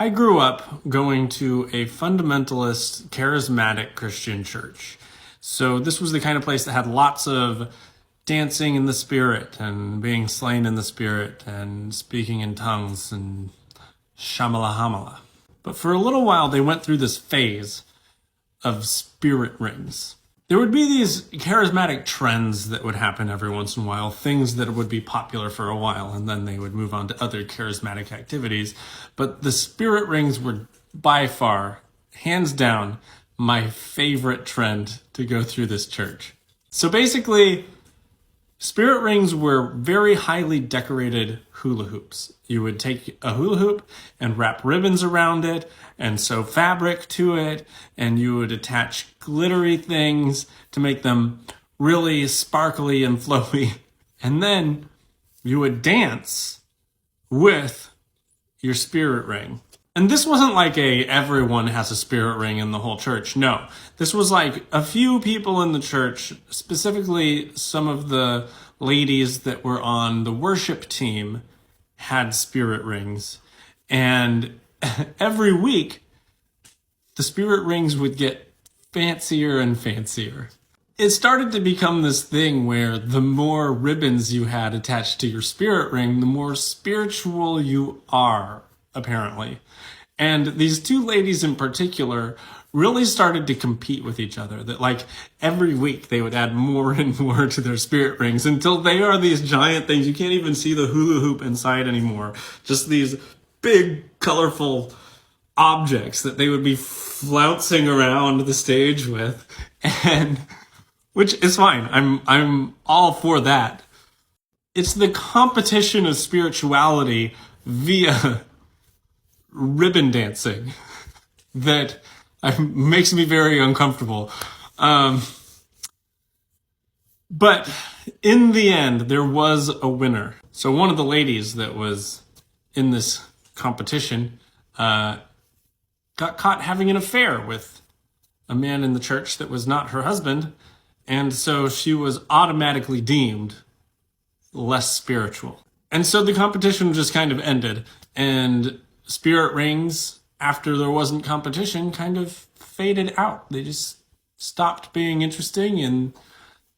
I grew up going to a fundamentalist, charismatic Christian church. So this was the kind of place that had lots of dancing in the spirit and being slain in the spirit and speaking in tongues and shamala hamala. But for a little while, they went through this phase of spirit rings. There would be these charismatic trends that would happen every once in a while, things that would be popular for a while, and then they would move on to other charismatic activities. But the spirit rings were by far, hands down, my favorite trend to go through this church. So basically, spirit rings were very highly decorated hula hoops. You would take a hula hoop and wrap ribbons around it and sew fabric to it, and you would attach glittery things to make them really sparkly and flowy. And then you would dance with your spirit ring. And this wasn't like everyone has a spirit ring in the whole church. No, this was like a few people in the church, specifically some of the ladies that were on the worship team had spirit rings. And every week, the spirit rings would get fancier and fancier. It started to become this thing where the more ribbons you had attached to your spirit ring, the more spiritual you are, apparently. And these two ladies in particular really started to compete with each other. That like every week they would add more and more to their spirit rings until they are these giant things. You can't even see the hula hoop inside anymore. Just these big, colorful objects that they would be flouncing around the stage with. And which is fine. I'm all for that. It's the competition of spirituality via ribbon dancing that makes me very uncomfortable. But in the end, there was a winner. So one of the ladies that was in this competition got caught having an affair with a man in the church that was not her husband. And so she was automatically deemed less spiritual. And so the competition just kind of ended. And spirit rings, after there wasn't competition, kind of faded out. They just stopped being interesting, and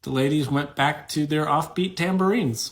the ladies went back to their offbeat tambourines.